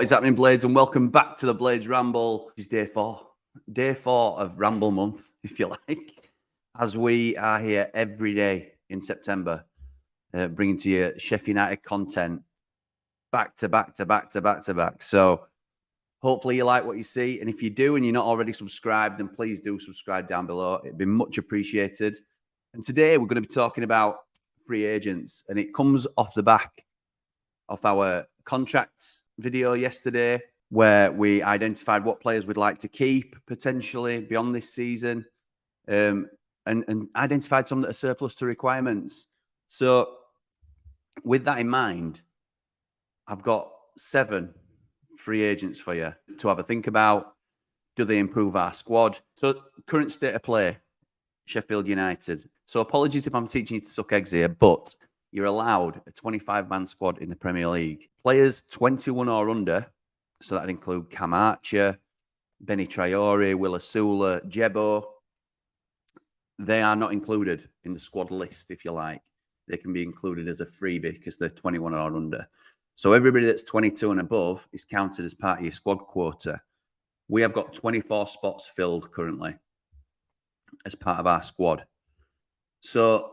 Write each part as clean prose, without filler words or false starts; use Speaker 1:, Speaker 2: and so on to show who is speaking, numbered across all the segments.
Speaker 1: What is happening, Blades? And welcome back to the Blades Ramble. This is day 4. Day 4 of Ramble month, if you like, as we are here every day in September, bringing to you Sheffield United content back to back. So hopefully you like what you see. And if you do and you're not already subscribed, then please do subscribe down below. It'd be much appreciated. And today we're going to be talking about free agents. And it comes off the back of our contracts video yesterday, where we identified what players we'd like to keep potentially beyond this season, and identified some that are surplus to requirements. So with that in mind, I've got 7 free agents for you to have a think about. Do they improve our squad? So current state of play, Sheffield United. So apologies if I'm teaching you to suck eggs here, but you're allowed a 25-man squad in the Premier League. Players 21 or under, so that'd include Cam Archer, Benny Traore, Will Asula, Jebo. They are not included in the squad list, if you like. They can be included as a freebie because they're 21 or under. So everybody that's 22 and above is counted as part of your squad quota. We have got 24 spots filled currently as part of our squad. So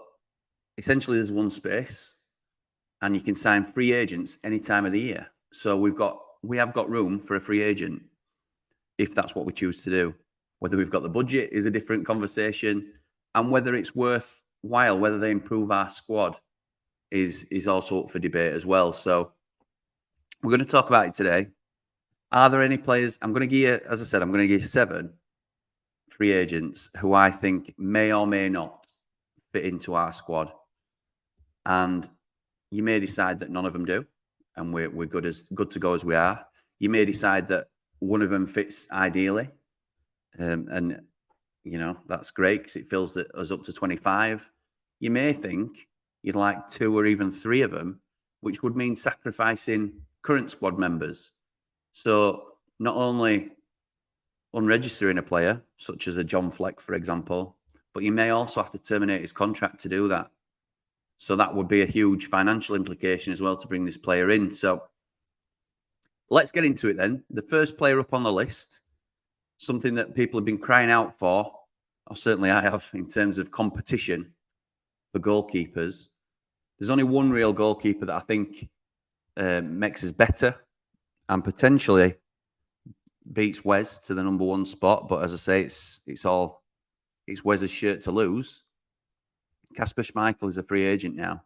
Speaker 1: essentially there's one space and you can sign free agents any time of the year. So we have got room for a free agent if that's what we choose to do. Whether we've got the budget is a different conversation, and whether it's worthwhile, whether they improve our squad is also up for debate as well. So we're going to talk about it today. Are there any players? I'm going to give you, as I said, I'm going to give you 7 free agents who I think may or may not fit into our squad. And you may decide that none of them do, and we're good to go as we are. You may decide that one of them fits ideally, and you know that's great because it fills us up to 25. You may think you'd like 2 or even 3 of them, which would mean sacrificing current squad members. So not only unregistering a player, such as a John Fleck, for example, but you may also have to terminate his contract to do that. So that would be a huge financial implication as well to bring this player in. So let's get into it then. The first player up on the list, something that people have been crying out for, or certainly I have, in terms of competition for goalkeepers. There's only one real goalkeeper that I think makes us better and potentially beats Wes to the number 1 spot. But as I say, it's Wes's shirt to lose. Kasper Schmeichel is a free agent now.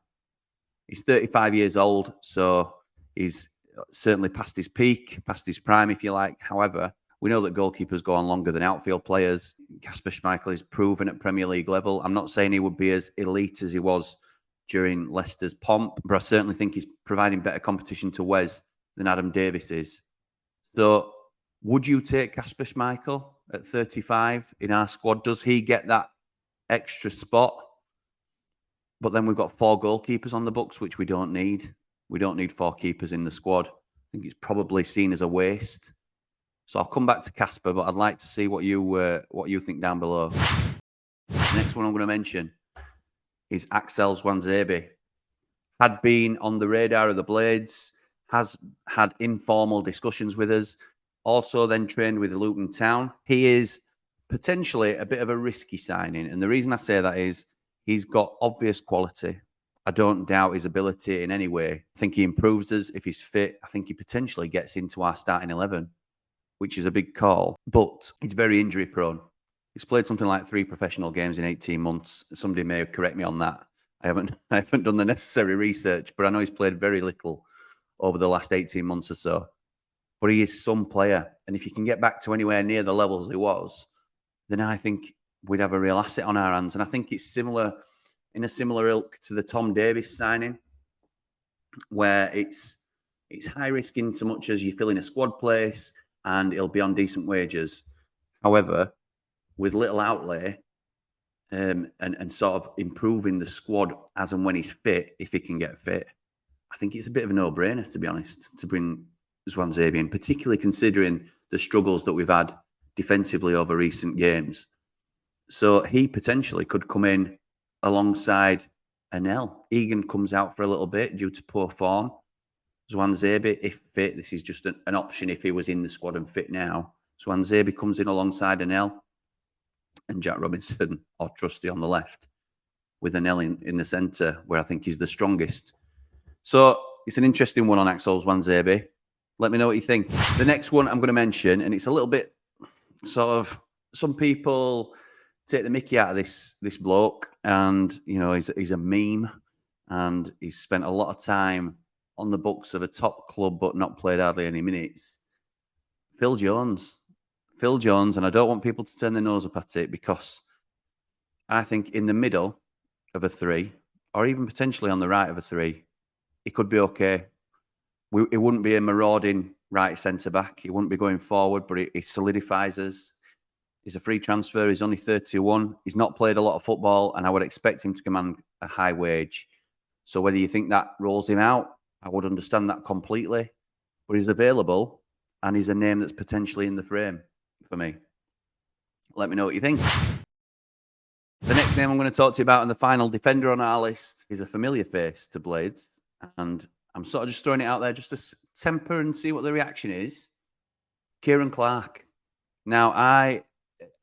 Speaker 1: He's 35 years old, so he's certainly past his peak, past his prime, if you like. However, we know that goalkeepers go on longer than outfield players. Kasper Schmeichel is proven at Premier League level. I'm not saying he would be as elite as he was during Leicester's pomp, but I certainly think he's providing better competition to Wes than Adam Davis is. So would you take Kasper Schmeichel at 35 in our squad? Does he get that extra spot? But then we've got 4 goalkeepers on the books, which we don't need. We don't need 4 keepers in the squad. I think it's probably seen as a waste. So I'll come back to Kasper, but I'd like to see what you think down below. The next one I'm going to mention is Axel Tuanzebe. Had been on the radar of the Blades, has had informal discussions with us, also then trained with Luton Town. He is potentially a bit of a risky signing, and the reason I say that is he's got obvious quality. I don't doubt his ability in any way. I think he improves us if he's fit. I think he potentially gets into our starting 11, which is a big call. But he's very injury prone. He's played something like 3 professional games in 18 months. Somebody may correct me on that. I haven't done the necessary research, but I know he's played very little over the last 18 months or so. But he is some player. And if you can get back to anywhere near the levels he was, then I think we'd have a real asset on our hands. And I think it's in a similar ilk to the Tom Davies signing, where it's high risk in so much as you fill in a squad place and it'll be on decent wages. However, with little outlay and sort of improving the squad as and when he's fit, if he can get fit, I think it's a bit of a no-brainer, to be honest, to bring Tuanzebe in, particularly considering the struggles that we've had defensively over recent games. So he potentially could come in alongside Anel. Egan comes out for a little bit due to poor form. Tuanzebe, if fit, this is just an option if he was in the squad and fit now. Tuanzebe comes in alongside Anel and Jack Robinson or Trusty on the left, with Anel in the centre, where I think he's the strongest. So it's an interesting one on Axel Tuanzebe. Let me know what you think. The next one I'm going to mention, and it's a little bit sort of, some people take the mickey out of this bloke, and he's a meme, and he's spent a lot of time on the books of a top club but not played hardly any minutes. Phil Jones, and I don't want people to turn their nose up at it, because I think in the middle of a three, or even potentially on the right of a three, he could be okay. It wouldn't be a marauding right centre back. He wouldn't be going forward, but he solidifies us. He's a free transfer. He's only 31. He's not played a lot of football, and I would expect him to command a high wage. So whether you think that rolls him out, I would understand that completely. But he's available, and he's a name that's potentially in the frame for me. Let me know what you think. The next name I'm going to talk to you about, and the final defender on our list, is a familiar face to Blades. And I'm sort of just throwing it out there just to temper and see what the reaction is. Kieran Clark. Now, I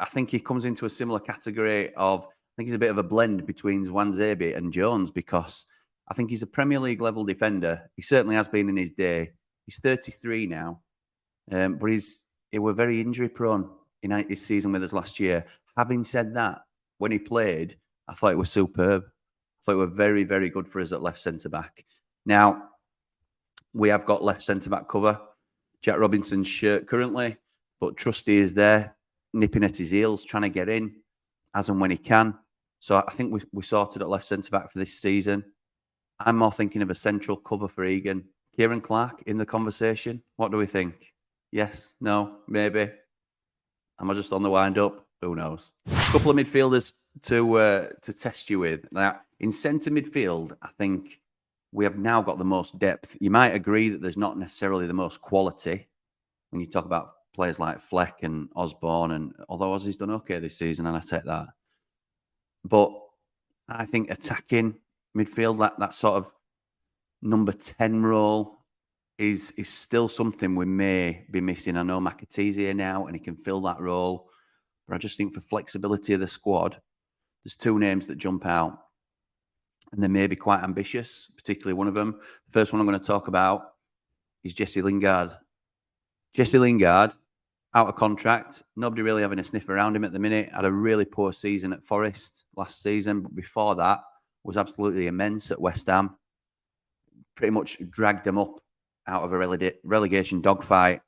Speaker 1: think he comes into a similar category of, I think he's a bit of a blend between Tuanzebe and Jones, because I think he's a Premier League level defender. He certainly has been in his day. He's 33 now, but he was very injury prone in his season with us last year. Having said that, when he played, I thought it was superb. I thought it was very, very good for us at left centre back. Now, we have got left centre back cover. Jack Robinson's shirt currently, but Trusty is there, nipping at his heels, trying to get in as and when he can. So I think we sorted at left centre back for this season. I'm more thinking of a central cover for Egan. Kieran Clark in the conversation. What do we think? Yes? No? Maybe? Am I just on the wind up? Who knows? A couple of midfielders to test you with. Now, in centre midfield, I think we have now got the most depth. You might agree that there's not necessarily the most quality when you talk about players like Fleck and Osborne, and although Ozzy's done okay this season, and I take that. But I think attacking midfield, that sort of number 10 role is still something we may be missing. I know McAtee's here now, and he can fill that role. But I just think for flexibility of the squad, there's two names that jump out. And they may be quite ambitious, particularly one of them. The first one I'm going to talk about is Jesse Lingard. Jesse Lingard, out of contract. Nobody really having a sniff around him at the minute. Had a really poor season at Forest last season. But before that, was absolutely immense at West Ham. Pretty much dragged them up out of a relegation dogfight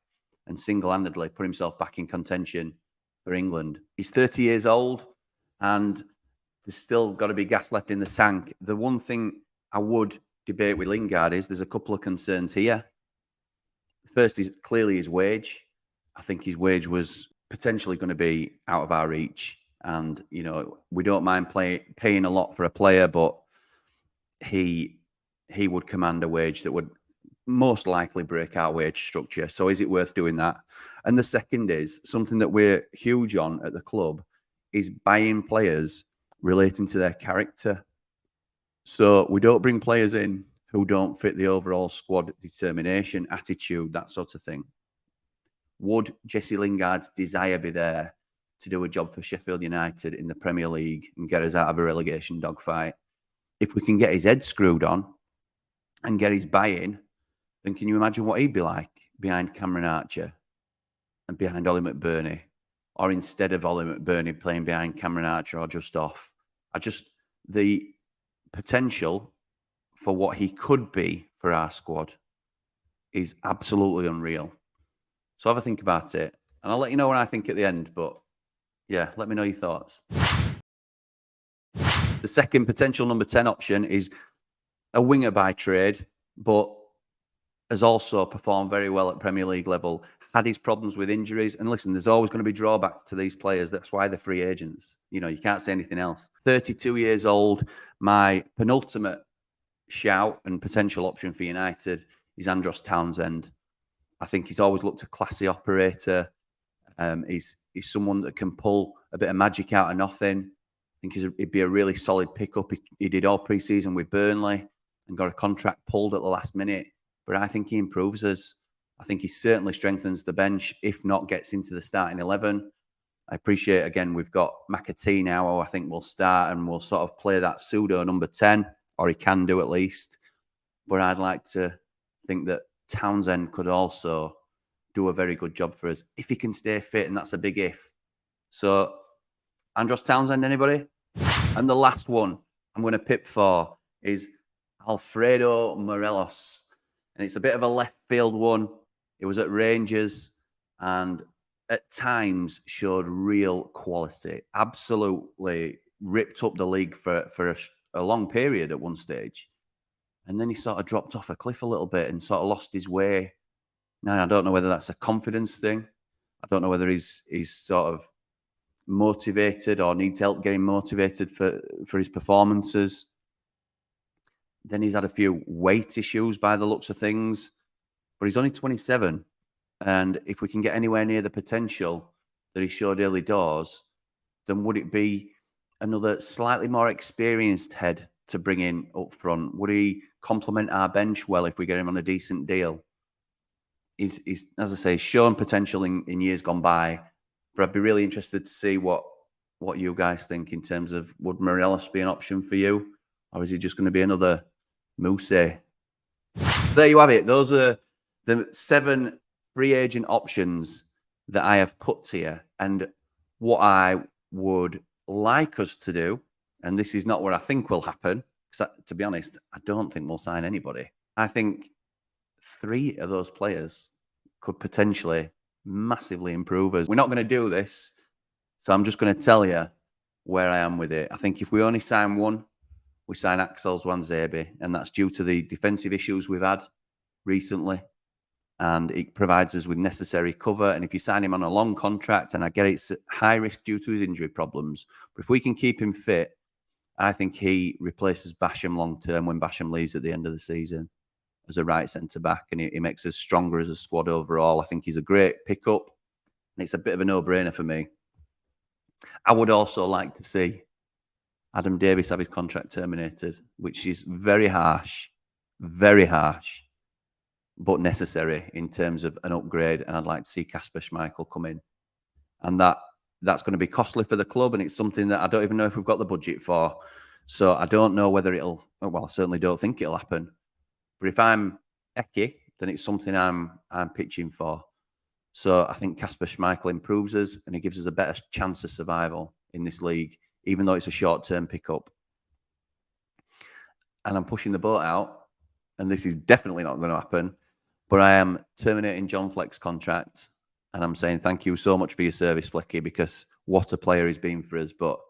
Speaker 1: and single-handedly put himself back in contention for England. He's 30 years old, and there's still got to be gas left in the tank. The one thing I would debate with Lingard is there's a couple of concerns here. First is clearly his wage. I think his wage was potentially going to be out of our reach. And, we don't mind paying a lot for a player, but he would command a wage that would most likely break our wage structure. So is it worth doing that? And the second is something that we're huge on at the club is buying players relating to their character. So we don't bring players in who don't fit the overall squad determination, attitude, that sort of thing. Would Jesse Lingard's desire be there to do a job for Sheffield United in the Premier League and get us out of a relegation dogfight? If we can get his head screwed on and get his buy-in, then can you imagine what he'd be like behind Cameron Archer and behind Ollie McBurney, or instead of Ollie McBurney playing behind Cameron Archer or just off? The potential for what he could be for our squad is absolutely unreal. So have a think about it, and I'll let you know what I think at the end. But yeah, let me know your thoughts. The second potential number 10 option is a winger by trade, but has also performed very well at Premier League level, had his problems with injuries. And listen, there's always going to be drawbacks to these players. That's why they're free agents. You can't say anything else. 32 years old. My penultimate shout and potential option for United is Andros Townsend. I think he's always looked a classy operator. He's someone that can pull a bit of magic out of nothing. I think he'd be a really solid pickup. He did all pre-season with Burnley and got a contract pulled at the last minute. but I think he improves us. I think he certainly strengthens the bench, if not gets into the starting 11. I appreciate, again, we've got McAtee now, who I think will start and will sort of play that pseudo number 10, or he can do at least. But I'd like to think that Townsend could also do a very good job for us if he can stay fit, and that's a big if. So, Andros Townsend, anybody? And the last one I'm going to pip for is Alfredo Morelos. And it's a bit of a left field one. It was at Rangers and at times showed real quality. Absolutely ripped up the league for a long period at one stage. And then he sort of dropped off a cliff a little bit and sort of lost his way. Now, I don't know whether that's a confidence thing. I don't know whether he's sort of motivated or needs help getting motivated for his performances. Then he's had a few weight issues by the looks of things, but he's only 27. And if we can get anywhere near the potential that he showed early doors, then would it be another slightly more experienced head to bring in up front? Would he complement our bench well if we get him on a decent deal? He's as I say, shown potential in years gone by, but I'd be really interested to see what you guys think in terms of, would Morelos be an option for you, or is he just going to be another Muse? There you have it. Those are the 7 free agent options that I have put to you, and what I would like us to do, and this is not what I think will happen, because to be honest, I don't think we'll sign anybody. I think 3 of those players could potentially massively improve us. We're not going to do this, so I'm just going to tell you where I am with it. I think if we only sign one, we sign Axel Tuanzebe, and that's due to the defensive issues we've had recently, and it provides us with necessary cover. And if you sign him on a long contract, and I get it's high risk due to his injury problems, but if we can keep him fit, I think he replaces Basham long term when Basham leaves at the end of the season as a right centre back, and he makes us stronger as a squad overall. I think he's a great pickup, and it's a bit of a no-brainer for me. I would also like to see Adam Davies have his contract terminated, which is very harsh, but necessary in terms of an upgrade. And I'd like to see Kasper Schmeichel come in, and that's going to be costly for the club, and it's something that I don't even know if we've got the budget for. So I don't know whether it'll. Well, I certainly don't think it'll happen. But if I'm Eki, then it's something I'm pitching for. So I think Kasper Schmeichel improves us, and he gives us a better chance of survival in this league, even though it's a short-term pickup. And I'm pushing the boat out, and this is definitely not going to happen, but I am terminating John Fleck's contract, and I'm saying thank you so much for your service, Flecky, because what a player he's been for us, but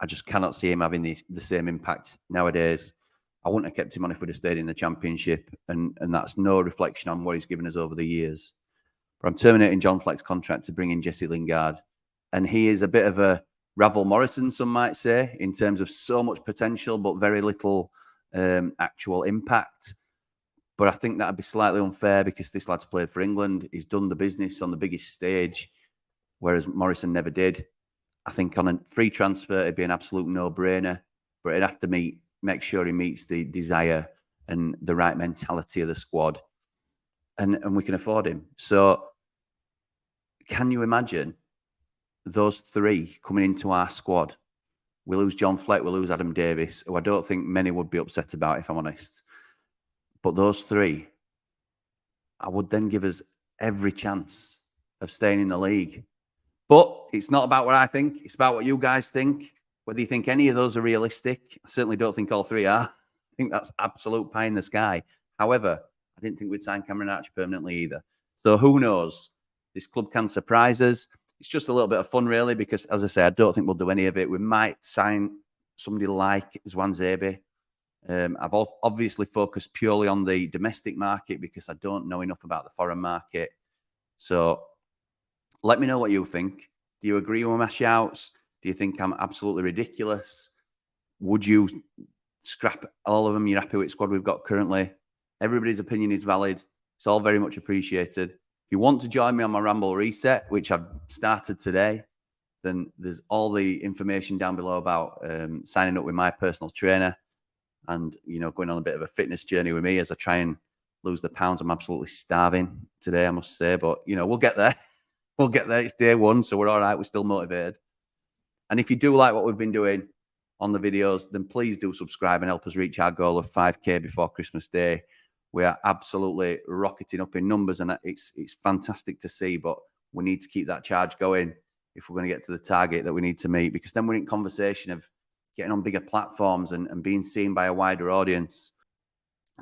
Speaker 1: I just cannot see him having the same impact nowadays. I wouldn't have kept him on if we'd have stayed in the Championship, and that's no reflection on what he's given us over the years. But I'm terminating John Fleck's contract to bring in Jesse Lingard, and he is a bit of a Ravel Morrison, some might say, in terms of so much potential but very little actual impact. But I think that'd be slightly unfair because this lad's played for England. He's done the business on the biggest stage, whereas Morrison never did. I think on a free transfer, it'd be an absolute no-brainer, but it'd have to make sure he meets the desire and the right mentality of the squad, and we can afford him. So can you imagine those 3 coming into our squad? We lose John Fleck, we lose Adam Davies, who I don't think many would be upset about, if I'm honest. But those 3, I would then give us every chance of staying in the league. But it's not about what I think. It's about what you guys think. Whether you think any of those are realistic. I certainly don't think all 3 are. I think that's absolute pie in the sky. However, I didn't think we'd sign Cameron Archer permanently either. So who knows? This club can surprise us. It's just a little bit of fun, really, because, as I say, I don't think we'll do any of it. We might sign somebody like Tuanzebe. I've obviously focused purely on the domestic market because I don't know enough about the foreign market. So let me know what you think. Do you agree with my shouts? Do you think I'm absolutely ridiculous? Would you scrap all of them? You're happy with the squad we've got currently? Everybody's opinion is valid. It's all very much appreciated. If you want to join me on my Ramble Reset, which I've started today, then there's all the information down below about signing up with my personal trainer and, going on a bit of a fitness journey with me as I try and lose the pounds. I'm absolutely starving today, I must say, but we'll get there. We'll get there. It's day one, so we're all right. We're still motivated. And if you do like what we've been doing on the videos, then please do subscribe and help us reach our goal of 5K before Christmas Day. We are absolutely rocketing up in numbers, and it's fantastic to see, but we need to keep that charge going if we're going to get to the target that we need to meet, because then we're in conversation of getting on bigger platforms and being seen by a wider audience.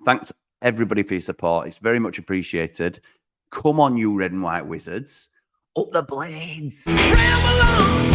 Speaker 1: Thanks, everybody, for your support. It's very much appreciated. Come on, you red and white wizards. Up the blades. Ramble on.